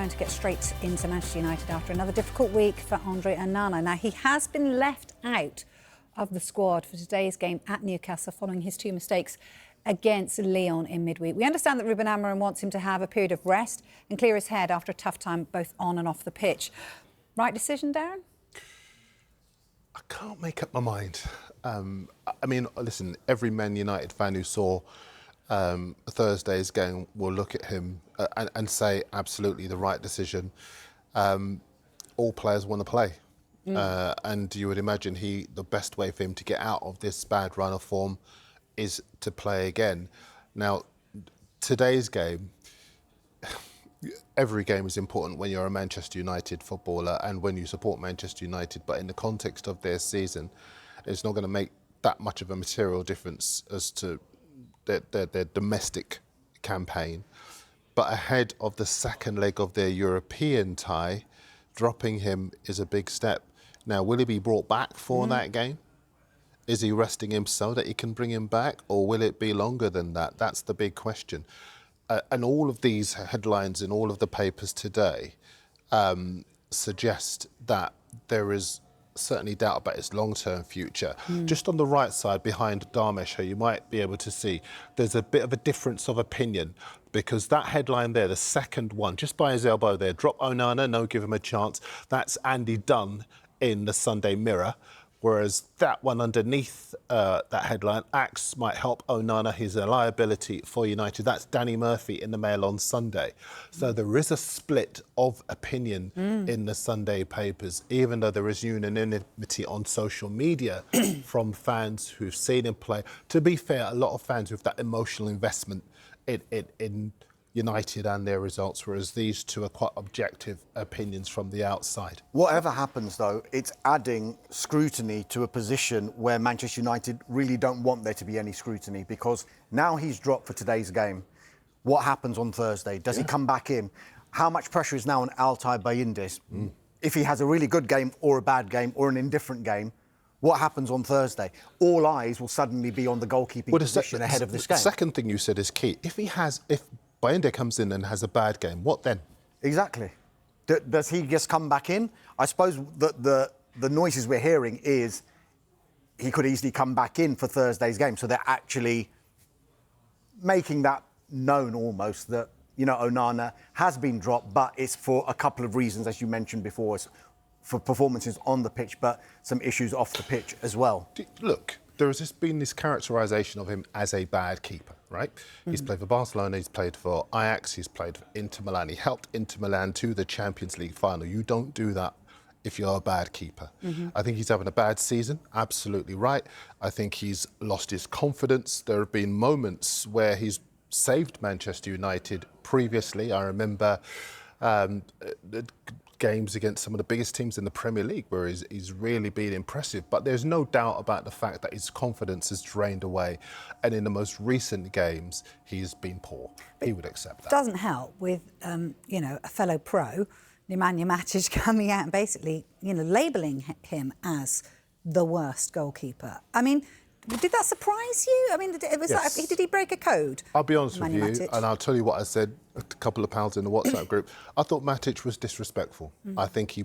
going to get straight into Manchester United after another difficult week for Andre Onana. Now, he has been left out of the squad for today's game at Newcastle following his 2 mistakes against Lyon in midweek. We understand that Ruben Amorim wants him to have a period of rest and clear his head after a tough time both on and off the pitch. Right decision, Darren? I can't make up my mind. I mean, listen, every Man United fan who saw Thursday's game will look at him and say absolutely the right decision. All players want to play. And you would imagine the best way for him to get out of this bad run of form is to play again. Now, today's game, every game is important when you're a Manchester United footballer and when you support Manchester United, but in the context of their season, it's not going to make that much of a material difference as to their domestic campaign. But ahead of the second leg of their European tie, dropping him is a big step. Now, will he be brought back for that game? Is he resting him so that he can bring him back, or will it be longer than that? That's the big question. And all of these headlines in all of the papers today suggest that there is certainly doubt about his long-term future. Just on the right side, behind Darmesh, you might be able to see there's a bit of a difference of opinion, because that headline there, the second one, just by his elbow there, drop Onana, no, give him a chance. That's Andy Dunn in the Sunday Mirror. Whereas that one underneath that headline, Axe might help Onana, he's a liability for United. That's Danny Murphy in the Mail on Sunday. So there is a split of opinion in the Sunday papers, even though there is unanimity on social media from fans who've seen him play. To be fair, a lot of fans with that emotional investment in United and their results, whereas these two are quite objective opinions from the outside. Whatever happens, though, it's adding scrutiny to a position where Manchester United really don't want there to be any scrutiny, because now he's dropped for today's game. What happens on Thursday? Does he come back in? How much pressure is now on Altay Bayindis? If he has a really good game or a bad game or an indifferent game, what happens on Thursday? All eyes will suddenly be on the goalkeeping position ahead of this game. The second thing you said is key. If Bayinde comes in and has a bad game, what then? Exactly. Does he just come back in? I suppose the noises we're hearing is he could easily come back in for Thursday's game. So they're actually making that known almost, that, you know, Onana has been dropped, but it's for a couple of reasons, as you mentioned before. It's for performances on the pitch, but some issues off the pitch as well. Look, there has been this characterisation of him as a bad keeper, right? He's played for Barcelona, he's played for Ajax, he's played for Inter Milan. He helped Inter Milan to the Champions League final. You don't do that if you're a bad keeper. I think he's having a bad season, absolutely right. I think he's lost his confidence. There have been moments where he's saved Manchester United previously. I remember games against some of the biggest teams in the Premier League where he's really been impressive. But there's no doubt about the fact that his confidence has drained away. And in the most recent games, he's been poor. He would accept that. Doesn't help with, you know, a fellow pro, Nemanja Matic, coming out and basically, you know, labelling him as the worst goalkeeper. I mean, did that surprise you? I mean, did he break a code? I'll be honest with you, Matic? and I'll tell you what I said a couple of pounds in the WhatsApp group. I thought Matic was disrespectful. I think he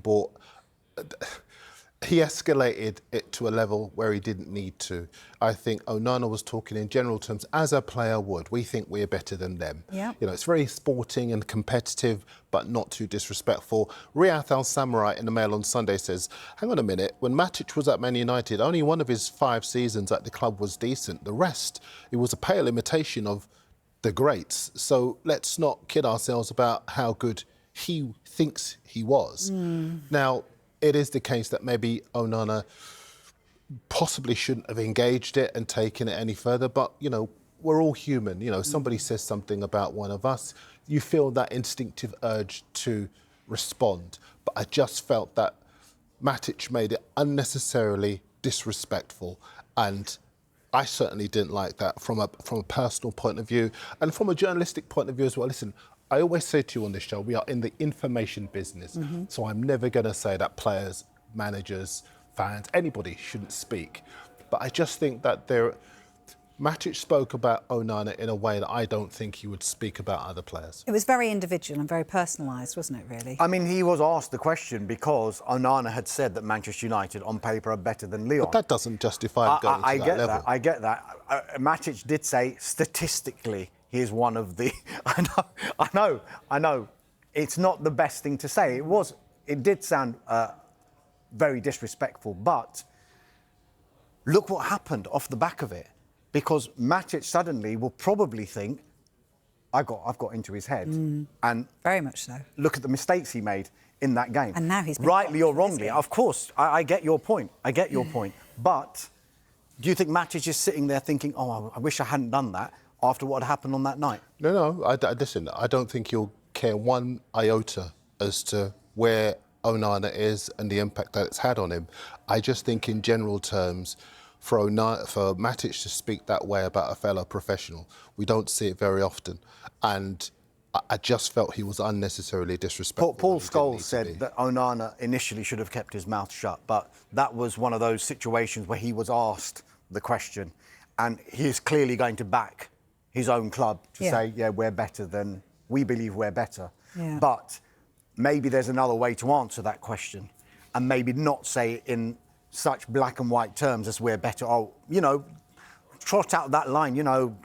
escalated it to a level where he didn't need to. I think Onana was talking in general terms, as a player would. We think we're better than them. Yeah. You know, it's very sporting and competitive, but not too disrespectful. Riyadh Al-Samurai in the Mail on Sunday says, hang on a minute, when Matic was at Man United, only one of his 5 seasons at the club was decent. The rest, it was a pale imitation of the greats. So let's not kid ourselves about how good he thinks he was. Now, it is the case that maybe Onana possibly shouldn't have engaged it and taken it any further, but, you know, we're all human. You know, somebody says something about one of us, you feel that instinctive urge to respond. But I just felt that Matic made it unnecessarily disrespectful, and I certainly didn't like that from a personal point of view and from a journalistic point of view as well. Listen, I always say to you on this show, we are in the information business. So I'm never going to say that players, managers, fans, anybody shouldn't speak. But I just think that Matic spoke about Onana in a way that I don't think he would speak about other players. It was very individual and very personalised, wasn't it, really? I mean, he was asked the question because Onana had said that Manchester United, on paper, are better than Lyon. But that doesn't justify him going to that level. I get that. Matic did say, statistically, he is one of the... I know. It's not the best thing to say. It did sound very disrespectful, but look what happened off the back of it. Because Matic suddenly will probably think, I've got into his head. And very much so. Look at the mistakes he made in that game. And now he's been rightly or wrongly. Of course, I get your point. But do you think Matic is sitting there thinking, oh, I wish I hadn't done that after what had happened on that night? No. Listen, I don't think he'll care one iota as to where Onana is and the impact that it's had on him. I just think in general terms, for Matic to speak that way about a fellow professional, we don't see it very often. And I just felt he was unnecessarily disrespectful. Paul Scholes said that Onana initially should have kept his mouth shut, but that was one of those situations where he was asked the question, and he is clearly going to back his own club to say, yeah, we believe we're better. Yeah. But maybe there's another way to answer that question, and maybe not say it in such black and white terms as we're better. Oh, trot out that line,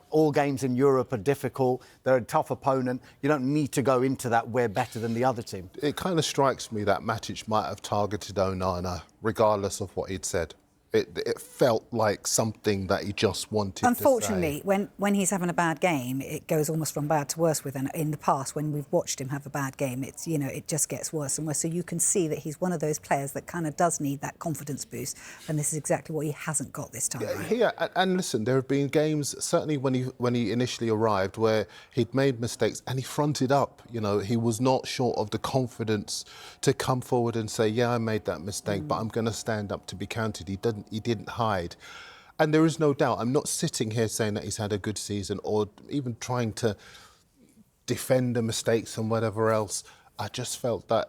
all games in Europe are difficult, they're a tough opponent. You don't need to go into that, we're better than the other team. It kind of strikes me that Matic might have targeted Onana, regardless of what he'd said. It felt like something that he just wanted to say. Unfortunately, when he's having a bad game, it goes almost from bad to worse with him. In the past, when we've watched him have a bad game, it's it just gets worse and worse. So you can see that he's one of those players that kind of does need that confidence boost, and this is exactly what he hasn't got this time. Yeah, and listen, there have been games, certainly when he initially arrived, where he'd made mistakes and he fronted up. He was not short of the confidence to come forward and say, yeah, I made that mistake, but I'm going to stand up to be counted. He didn't hide. And there is no doubt, I'm not sitting here saying that he's had a good season or even trying to defend the mistakes and whatever else. I just felt that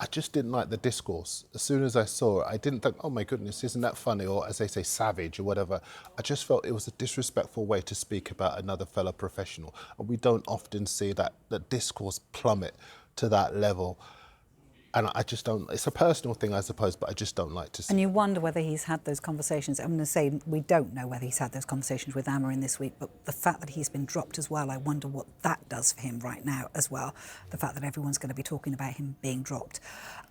I just didn't like the discourse. As soon as I saw it, I didn't think, oh my goodness, isn't that funny? Or as they say, savage or whatever. I just felt it was a disrespectful way to speak about another fellow professional. And we don't often see that discourse plummet to that level. And I just don't, it's a personal thing, I suppose, but I just don't like to see. And you wonder whether he's had those conversations. I'm going to say we don't know whether he's had those conversations with Amorim this week, but the fact that he's been dropped as well, I wonder what that does for him right now as well. The fact that everyone's going to be talking about him being dropped.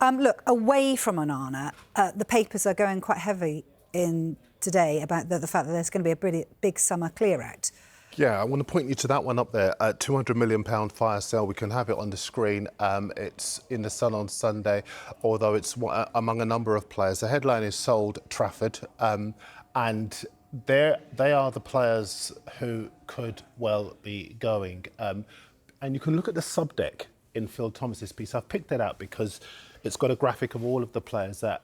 Look, away from Onana, the papers are going quite heavy in today about the fact that there's going to be a pretty big summer clear-out. Yeah, I want to point you to that one up there, £200 million fire sale. We can have it on the screen. It's in the Sun on Sunday, although it's among a number of players. The headline is Sold Trafford, and they are the players who could well be going. And you can look at the subdeck in Phil Thomas's piece. I've picked that out because it's got a graphic of all of the players that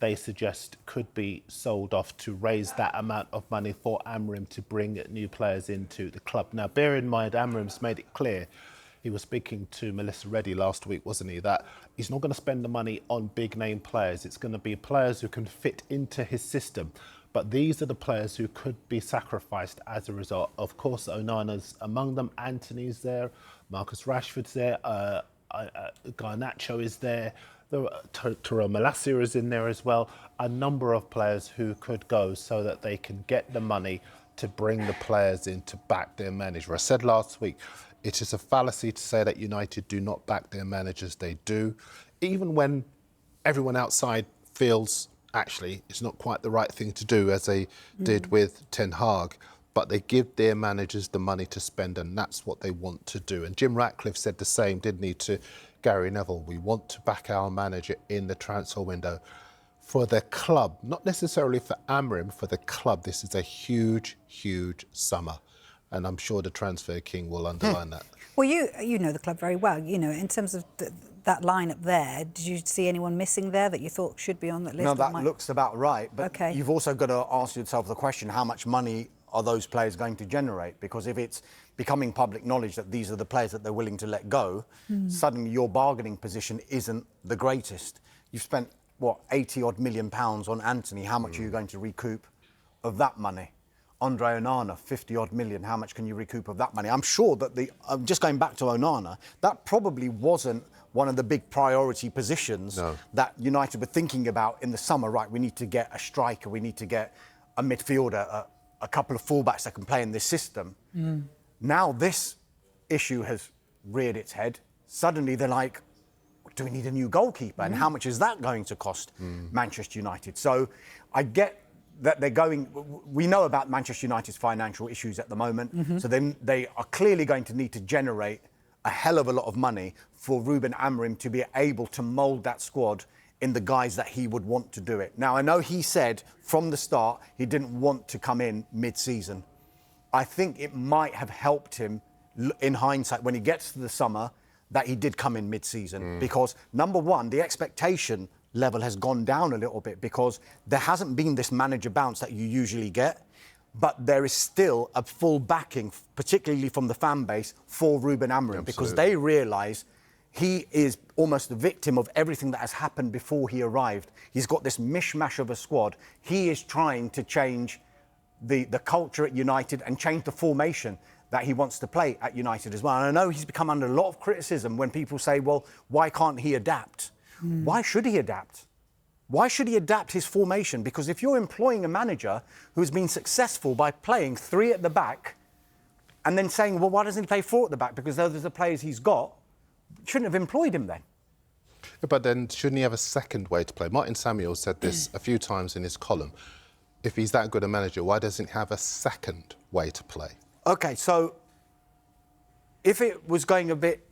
they suggest could be sold off to raise that amount of money for Amorim to bring new players into the club. Now, bear in mind, Amorim's made it clear, he was speaking to Melissa Reddy last week, wasn't he, that he's not going to spend the money on big-name players. It's going to be players who can fit into his system. But these are the players who could be sacrificed as a result. Of course, Onana's among them, Antony's there, Marcus Rashford's there, Garnacho is there, Tyrell Malacia is in there as well. A number of players who could go so that they can get the money to bring the players in to back their manager. I said last week, it is a fallacy to say that United do not back their managers. They do. Even when everyone outside feels, actually, it's not quite the right thing to do, as they did with Ten Hag. But they give their managers the money to spend, and that's what they want to do. And Jim Ratcliffe said the same, didn't he, to Gary Neville. We want to back our manager in the transfer window. For the club, not necessarily for Amorim, for the club, this is a huge, huge summer. And I'm sure the transfer king will underline that. Well, you know the club very well. In terms of that lineup there, did you see anyone missing there that you thought should be on that list? No, that looks about right. But okay. You've also got to ask yourself the question, how much money are those players going to generate? Because if it's becoming public knowledge that these are the players that they're willing to let go, suddenly your bargaining position isn't the greatest. You've spent, 80-odd million pounds on Antony. How much are you going to recoup of that money? Andre Onana, 50-odd million, how much can you recoup of that money? I'm sure that just going back to Onana, that probably wasn't one of the big priority positions that United were thinking about in the summer. Right, we need to get a striker, we need to get a midfielder, a couple of fullbacks that can play in this system. Now this issue has reared its head. Suddenly they're like, do we need a new goalkeeper? And how much is that going to cost Manchester United? So I get that they're going... We know about Manchester United's financial issues at the moment. So then they are clearly going to need to generate a hell of a lot of money for Ruben Amorim to be able to mould that squad in the guise that he would want to do it. Now, I know he said from the start he didn't want to come in mid-season. I think it might have helped him in hindsight when he gets to the summer that he did come in mid-season because, number one, the expectation level has gone down a little bit because there hasn't been this manager bounce that you usually get, but there is still a full backing, particularly from the fan base, for Ruben Amorim because they realise he is almost the victim of everything that has happened before he arrived. He's got this mishmash of a squad. He is trying to change the culture at United and change the formation that he wants to play at United as well. And I know he's become under a lot of criticism when people say, well, why can't he adapt? Why should he adapt? Why should he adapt his formation? Because if you're employing a manager who's been successful by playing 3 at the back and then saying, well, why doesn't he play 4 at the back? Because those are the players he's got, shouldn't have employed him then. But then shouldn't he have a second way to play? Martin Samuel said this a few times in his column. If he's that good a manager, why doesn't he have a second way to play? OK, so if it was going a bit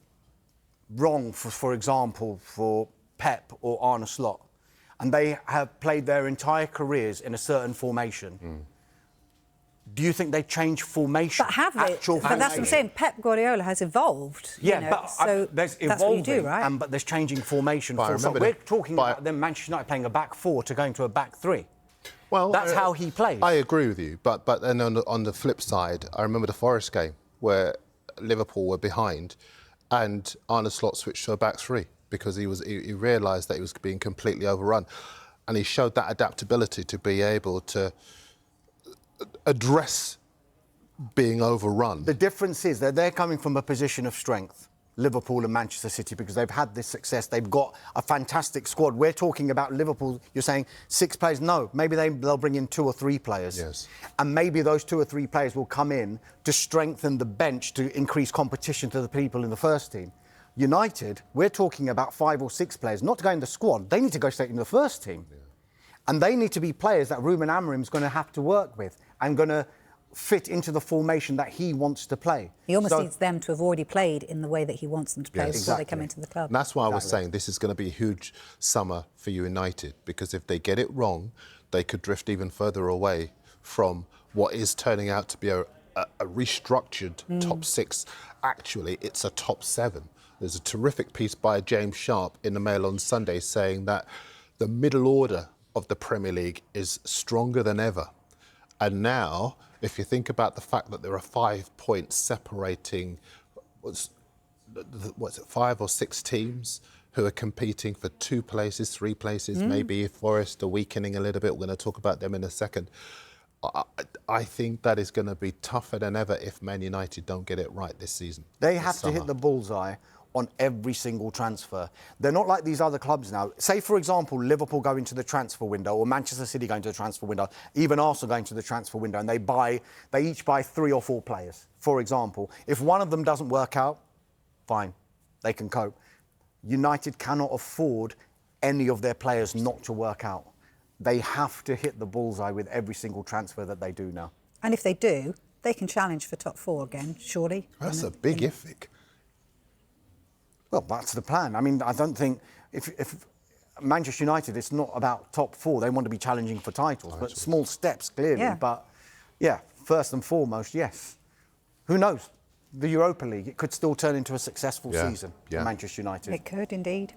wrong, for example, for Pep or Arne Slot, and they have played their entire careers in a certain formation, do you think they change formation? But have they? But that's what I'm saying. Pep Guardiola has evolved. Yeah, you know, but so there's evolving, that's what you do, right? But there's changing formation. We're talking about them Manchester United playing a back 4 to going to a back 3. Well, that's how he plays. I agree with you, but then on the flip side, I remember the Forest game where Liverpool were behind, and Arne Slot switched to a back 3 because he realised that he was being completely overrun, and he showed that adaptability to be able to address being overrun. The difference is that they're coming from a position of strength, Liverpool and Manchester City, because they've had this success. They've got a fantastic squad. We're talking about Liverpool. You're saying 6 players. No, maybe they'll bring in 2 or 3 players. Yes. And maybe those 2 or 3 players will come in to strengthen the bench to increase competition to the people in the first team. United, we're talking about 5 or 6 players, not to go in the squad. They need to go straight in the first team. Yeah. And they need to be players that Ruben Amorim's going to have to work with and going to fit into the formation that he wants to play. He almost needs them to have already played in the way that he wants them to play before they come into the club. And that's why I was saying this is going to be a huge summer for United, because if they get it wrong, they could drift even further away from what is turning out to be a restructured top 6. Actually, it's a top 7. There's a terrific piece by James Sharp in the Mail on Sunday saying that the middle order of the Premier League is stronger than ever. And now, if you think about the fact that there are 5 points separating, what's it, 5 or 6 teams who are competing for 2 places, 3 places, maybe if Forest are weakening a little bit. We're going to talk about them in a second. I think that is going to be tougher than ever if Man United don't get it right this season. They have to hit the bullseye on every single transfer. They're not like these other clubs now. Say, for example, Liverpool go into the transfer window, or Manchester City go into the transfer window, even Arsenal go into the transfer window, and they each buy 3 or 4 players, for example. If one of them doesn't work out, fine, they can cope. United cannot afford any of their players not to work out. They have to hit the bullseye with every single transfer that they do now. And if they do, they can challenge for top 4 again, surely. That's a big if, Vic. Well, that's the plan. I mean, I don't think if Manchester United, it's not about top 4. They want to be challenging for titles, but small steps, clearly. Yeah. But, yeah, first and foremost, yes. Who knows? The Europa League, it could still turn into a successful season for Manchester United. It could, indeed.